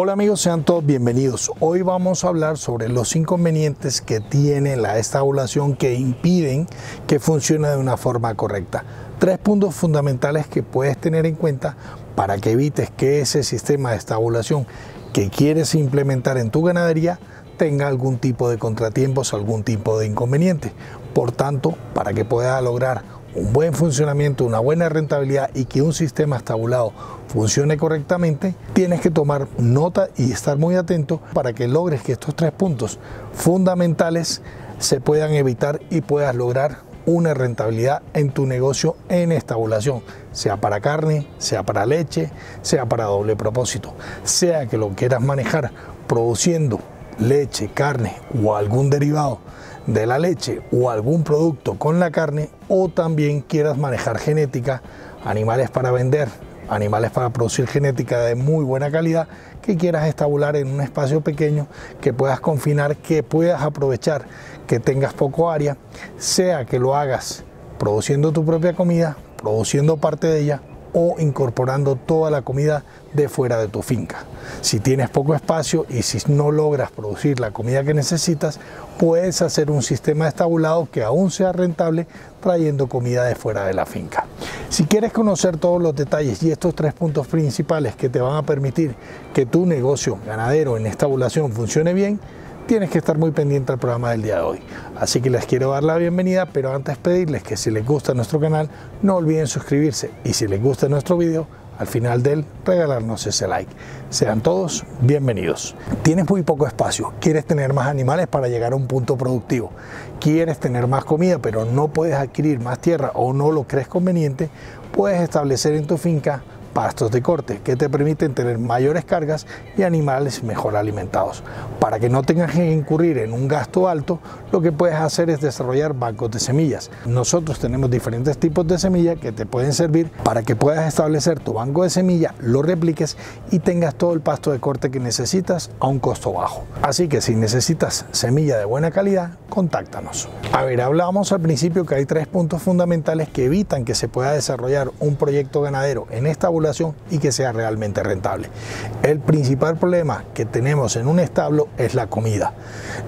Hola amigos, sean todos bienvenidos. Hoy vamos a hablar sobre los inconvenientes que tiene la estabulación que impiden que funcione de una forma correcta. 3 puntos fundamentales que puedes tener en cuenta para que evites que ese sistema de estabulación que quieres implementar en tu ganadería tenga algún tipo de contratiempos, algún tipo de inconveniente. Por tanto, para que puedas lograr un buen funcionamiento, una buena rentabilidad y que un sistema estabulado funcione correctamente, tienes que tomar nota y estar muy atento para que logres que estos 3 puntos fundamentales se puedan evitar y puedas lograr una rentabilidad en tu negocio en estabulación, sea para carne, sea para leche, sea para doble propósito, sea que lo quieras manejar produciendo leche, carne o algún derivado de la leche o algún producto con la carne, o también quieras manejar genética, animales para vender, animales para producir genética de muy buena calidad, que quieras estabular en un espacio pequeño, que puedas confinar, que puedas aprovechar que tengas poco área, sea que lo hagas produciendo tu propia comida, produciendo parte de ella o incorporando toda la comida de fuera de tu finca. Si tienes poco espacio y si no logras producir la comida que necesitas, puedes hacer un sistema estabulado que aún sea rentable trayendo comida de fuera de la finca. Si quieres conocer todos los detalles y estos 3 puntos principales que te van a permitir que tu negocio ganadero en estabulación funcione bien, tienes que estar muy pendiente al programa del día de hoy. Así que les quiero dar la bienvenida, pero antes pedirles que si les gusta nuestro canal, no olviden suscribirse y si les gusta nuestro video, al final de él, regalarnos ese like. Sean todos bienvenidos. Tienes muy poco espacio, quieres tener más animales para llegar a un punto productivo, quieres tener más comida, pero no puedes adquirir más tierra o no lo crees conveniente, puedes establecer en tu finca pastos de corte que te permiten tener mayores cargas y animales mejor alimentados. Para que no tengas que incurrir en un gasto alto, lo que puedes hacer es desarrollar bancos de semillas. Nosotros tenemos diferentes tipos de semillas que te pueden servir para que puedas establecer tu banco de semilla, lo repliques y tengas todo el pasto de corte que necesitas a un costo bajo. Así que si necesitas semilla de buena calidad, contáctanos. Hablábamos al principio que hay 3 puntos fundamentales que evitan que se pueda desarrollar un proyecto ganadero en esta y que sea realmente rentable. El principal problema que tenemos en un establo es la comida.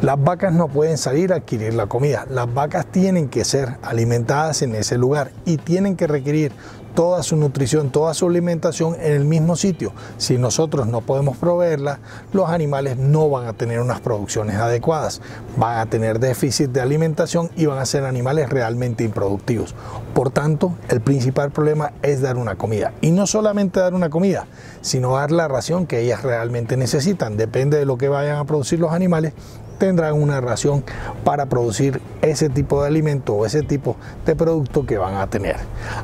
Las vacas no pueden salir a adquirir la comida. Las vacas tienen que ser alimentadas en ese lugar y tienen que requerir toda su nutrición, toda su alimentación en el mismo sitio. Si nosotros no podemos proveerla, los animales no van a tener unas producciones adecuadas, van a tener déficit de alimentación y van a ser animales realmente improductivos. Por tanto, el principal problema es dar una comida. Y no solamente dar una comida, sino dar la ración que ellas realmente necesitan. Depende de lo que vayan a producir los animales, tendrán una ración para producir ese tipo de alimento o ese tipo de producto que van a tener.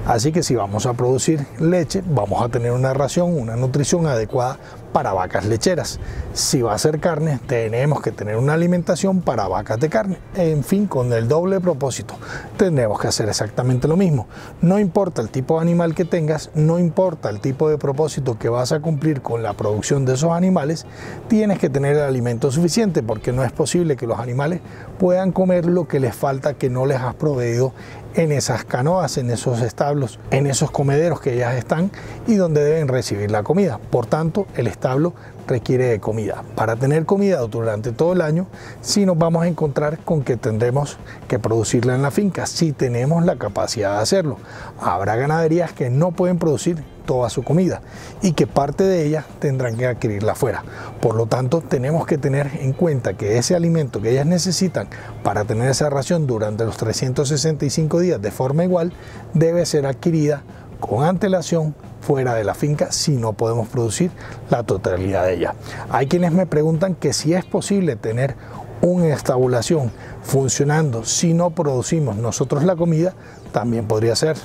Así que si vamos a producir leche, vamos a tener una ración, una nutrición adecuada para vacas lecheras. Si va a ser carne, tenemos que tener una alimentación para vacas de carne. En fin, con el doble propósito, tendremos que hacer exactamente lo mismo. No importa el tipo de animal que tengas, no importa el tipo de propósito que vas a cumplir con la producción de esos animales, tienes que tener el alimento suficiente, porque no es posible que los animales puedan comer lo que les falta, que no les has proveído en esas canoas, en esos establos, en esos comederos que ellas están y donde deben recibir la comida. Por tanto, el establo requiere de comida. Para tener comida durante todo el año, sí nos vamos a encontrar con que tendremos que producirla en la finca, si tenemos la capacidad de hacerlo. Habrá ganaderías que no pueden producir toda su comida y que parte de ella tendrán que adquirirla afuera. Por lo tanto, tenemos que tener en cuenta que ese alimento que ellas necesitan para tener esa ración durante los 365 días de forma igual debe ser adquirida con antelación fuera de la finca si no podemos producir la totalidad de ella. Hay quienes me preguntan que si es posible tener una estabulación funcionando si no producimos nosotros la comida. También podría ser,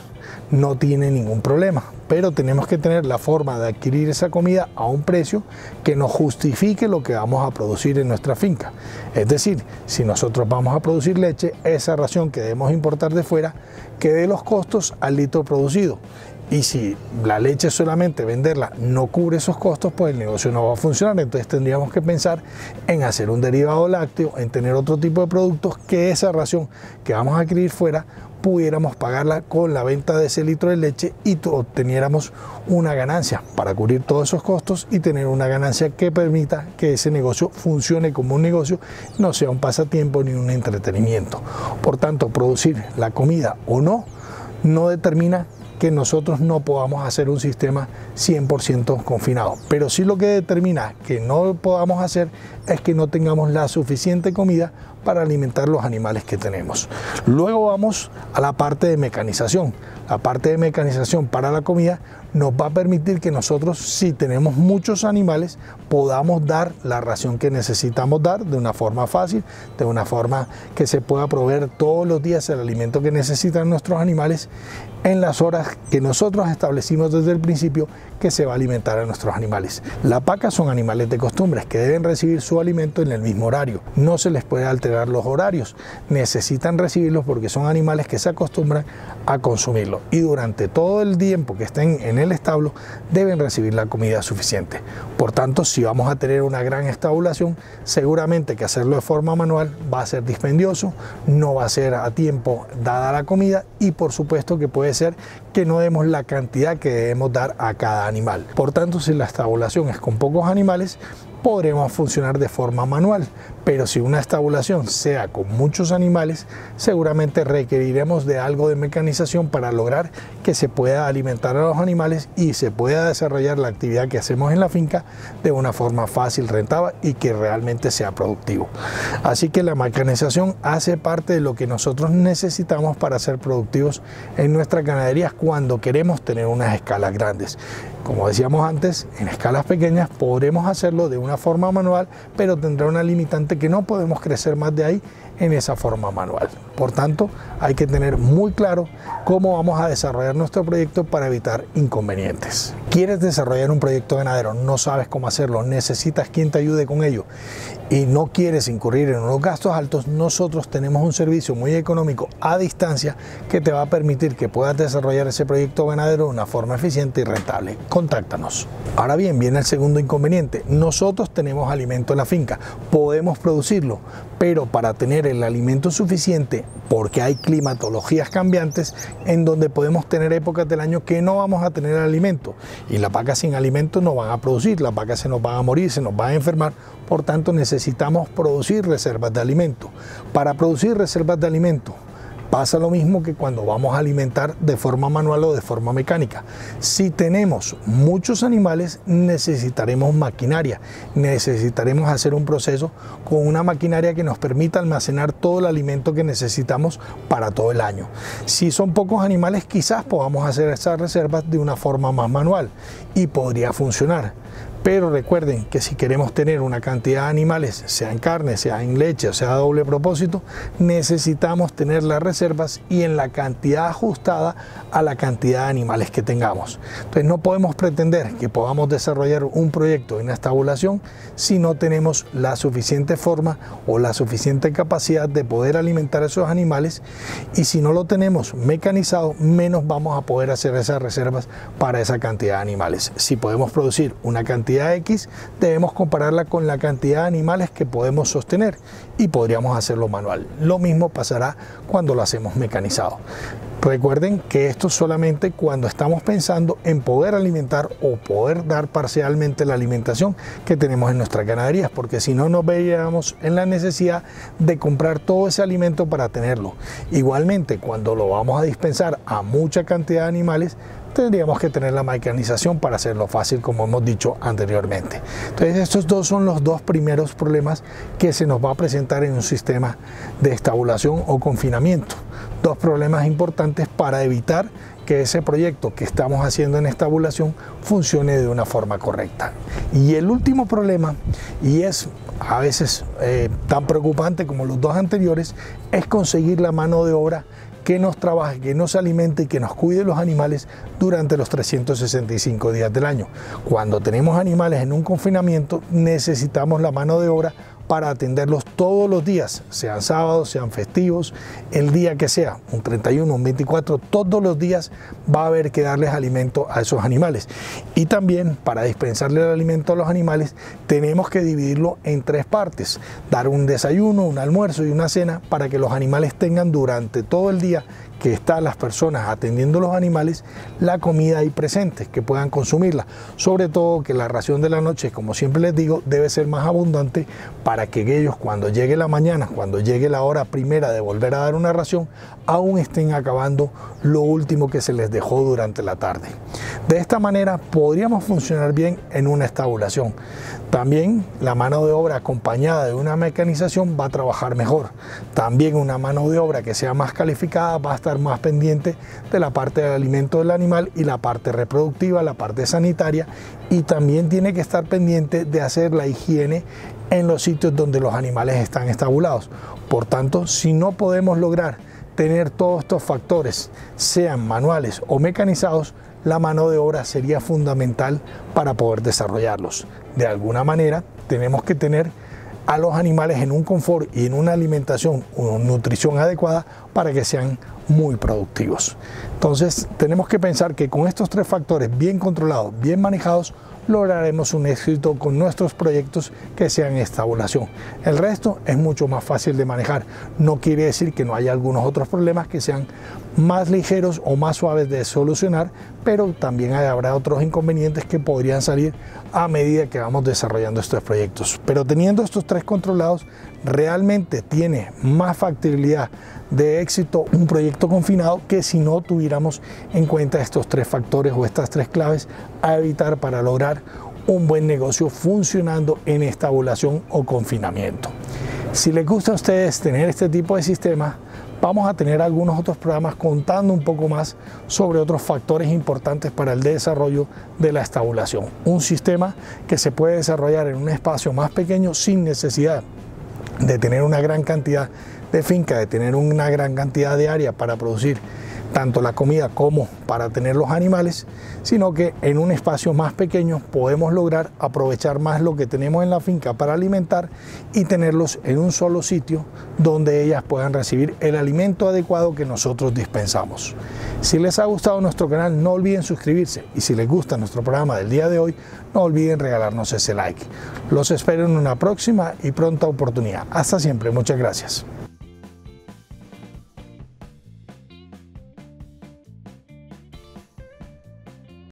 no tiene ningún problema, pero tenemos que tener la forma de adquirir esa comida a un precio que nos justifique lo que vamos a producir en nuestra finca. Es decir, si nosotros vamos a producir leche, esa ración que debemos importar de fuera, que dé los costos al litro producido y si la leche solamente venderla no cubre esos costos, pues el negocio no va a funcionar. Entonces tendríamos que pensar en hacer un derivado lácteo, en tener otro tipo de productos que esa ración que vamos a adquirir fuera pudiéramos pagarla con la venta de ese litro de leche y obteniéramos una ganancia para cubrir todos esos costos y tener una ganancia que permita que ese negocio funcione como un negocio, no sea un pasatiempo ni un entretenimiento. Por tanto, producir la comida o no determina que nosotros no podamos hacer un sistema 100% confinado, pero sí lo que determina que no podamos hacer es que no tengamos la suficiente comida para alimentar los animales que tenemos. Luego vamos a la parte de mecanización. La parte de mecanización para la comida nos va a permitir que nosotros, si tenemos muchos animales, podamos dar la ración que necesitamos dar de una forma fácil, de una forma que se pueda proveer todos los días el alimento que necesitan nuestros animales en las horas que nosotros establecimos desde el principio que se va a alimentar a nuestros animales. Las vacas son animales de costumbres que deben recibir su alimento en el mismo horario. No se les puede alterar los horarios. Necesitan recibirlos porque son animales que se acostumbran a consumirlo. Y durante todo el tiempo que estén en el establo deben recibir la comida suficiente. Por tanto, si vamos a tener una gran estabulación, seguramente que hacerlo de forma manual va a ser dispendioso, no va a ser a tiempo dada la comida y por supuesto que puede ser que no demos la cantidad que debemos dar a cada animal. Por tanto, si la estabulación es con pocos animales, podremos funcionar de forma manual, pero si una estabulación sea con muchos animales, seguramente requeriremos de algo de mecanización para lograr que se pueda alimentar a los animales y se pueda desarrollar la actividad que hacemos en la finca de una forma fácil, rentable y que realmente sea productivo. Así que la mecanización hace parte de lo que nosotros necesitamos para ser productivos en nuestras ganaderías cuando queremos tener unas escalas grandes. Como decíamos antes, en escalas pequeñas podremos hacerlo de una forma manual, pero tendrá una limitante que no podemos crecer más de ahí en esa forma manual. Por tanto, hay que tener muy claro cómo vamos a desarrollar nuestro proyecto para evitar inconvenientes. ¿Quieres desarrollar un proyecto ganadero? No sabes cómo hacerlo, necesitas quien te ayude con ello y no quieres incurrir en unos gastos altos. Nosotros tenemos un servicio muy económico a distancia que te va a permitir que puedas desarrollar ese proyecto ganadero de una forma eficiente y rentable. Contáctanos. Ahora bien, viene el segundo inconveniente. Nosotros tenemos alimento en la finca, podemos producirlo, pero para tener el alimento suficiente, porque hay climatologías cambiantes en donde podemos tener épocas del año que no vamos a tener alimento y las vacas sin alimento no van a producir, las vacas se nos van a morir, se nos van a enfermar. Por tanto, necesitamos producir reservas de alimento. Para producir reservas de alimento pasa lo mismo que cuando vamos a alimentar de forma manual o de forma mecánica. Si tenemos muchos animales, necesitaremos maquinaria, necesitaremos hacer un proceso con una maquinaria que nos permita almacenar todo el alimento que necesitamos para todo el año. Si son pocos animales, quizás podamos hacer esas reservas de una forma más manual y podría funcionar. Pero recuerden que si queremos tener una cantidad de animales, sea en carne, sea en leche, o sea a doble propósito, necesitamos tener las reservas y en la cantidad ajustada a la cantidad de animales que tengamos. Entonces no podemos pretender que podamos desarrollar un proyecto de una estabulación si no tenemos la suficiente forma o la suficiente capacidad de poder alimentar a esos animales, y si no lo tenemos mecanizado, menos vamos a poder hacer esas reservas para esa cantidad de animales. Si podemos producir una cantidad X, debemos compararla con la cantidad de animales que podemos sostener y podríamos hacerlo manual. Lo mismo pasará cuando lo hacemos mecanizado. Recuerden que esto es solamente cuando estamos pensando en poder alimentar o poder dar parcialmente la alimentación que tenemos en nuestras ganaderías, porque si no nos veríamos en la necesidad de comprar todo ese alimento para tenerlo. Igualmente, cuando lo vamos a dispensar a mucha cantidad de animales, tendríamos que tener la mecanización para hacerlo fácil, como hemos dicho anteriormente. Entonces, estos dos son los dos primeros problemas que se nos va a presentar en un sistema de estabulación o confinamiento. Dos problemas importantes para evitar que ese proyecto que estamos haciendo en estabulación funcione de una forma correcta. Y el último problema, y es a veces tan preocupante como los dos anteriores, es conseguir la mano de obra que nos trabaje, que nos alimente y que nos cuide los animales durante los 365 días del año. Cuando tenemos animales en un confinamiento, necesitamos la mano de obra para atenderlos todos los días, sean sábados, sean festivos, el día que sea, un 31, un 24, todos los días va a haber que darles alimento a esos animales. Y también para dispensarle el alimento a los animales tenemos que dividirlo en 3 partes, dar un desayuno, un almuerzo y una cena para que los animales tengan durante todo el día que están las personas atendiendo los animales la comida ahí presente, que puedan consumirla. Sobre todo que la ración de la noche, como siempre les digo, debe ser más abundante para que ellos cuando llegue la mañana, cuando llegue la hora primera de volver a dar una ración, aún estén acabando lo último que se les dejó durante la tarde. De esta manera podríamos funcionar bien en una estabulación. También la mano de obra acompañada de una mecanización va a trabajar mejor. También una mano de obra que sea más calificada va a estar más pendiente de la parte del alimento del animal y la parte reproductiva, la parte sanitaria, y también tiene que estar pendiente de hacer la higiene en los sitios donde los animales están estabulados. Por tanto, si no podemos lograr tener todos estos factores, sean manuales o mecanizados, la mano de obra sería fundamental para poder desarrollarlos. De alguna manera tenemos que tener a los animales en un confort y en una alimentación o nutrición adecuada para que sean muy productivos. Entonces tenemos que pensar que con estos 3 factores bien controlados, bien manejados, lograremos un éxito con nuestros proyectos que sean estabulación. El resto es mucho más fácil de manejar. No quiere decir que no haya algunos otros problemas que sean más ligeros o más suaves de solucionar, pero también habrá otros inconvenientes que podrían salir a medida que vamos desarrollando estos proyectos. Pero teniendo estos 3 controlados, realmente tiene más factibilidad de éxito un proyecto confinado que si no tuviéramos en cuenta estos 3 factores o estas 3 claves a evitar para lograr un buen negocio funcionando en estabulación o confinamiento. Si les gusta a ustedes tener este tipo de sistema, vamos a tener algunos otros programas contando un poco más sobre otros factores importantes para el desarrollo de la estabulación. Un sistema que se puede desarrollar en un espacio más pequeño sin necesidad de tener una gran cantidad de finca, de tener una gran cantidad de área para producir tanto la comida como para tener los animales, sino que en un espacio más pequeño podemos lograr aprovechar más lo que tenemos en la finca para alimentar y tenerlos en un solo sitio donde ellas puedan recibir el alimento adecuado que nosotros dispensamos. Si les ha gustado nuestro canal, no olviden suscribirse, y si les gusta nuestro programa del día de hoy, no olviden regalarnos ese like. Los espero en una próxima y pronta oportunidad. Hasta siempre, muchas gracias.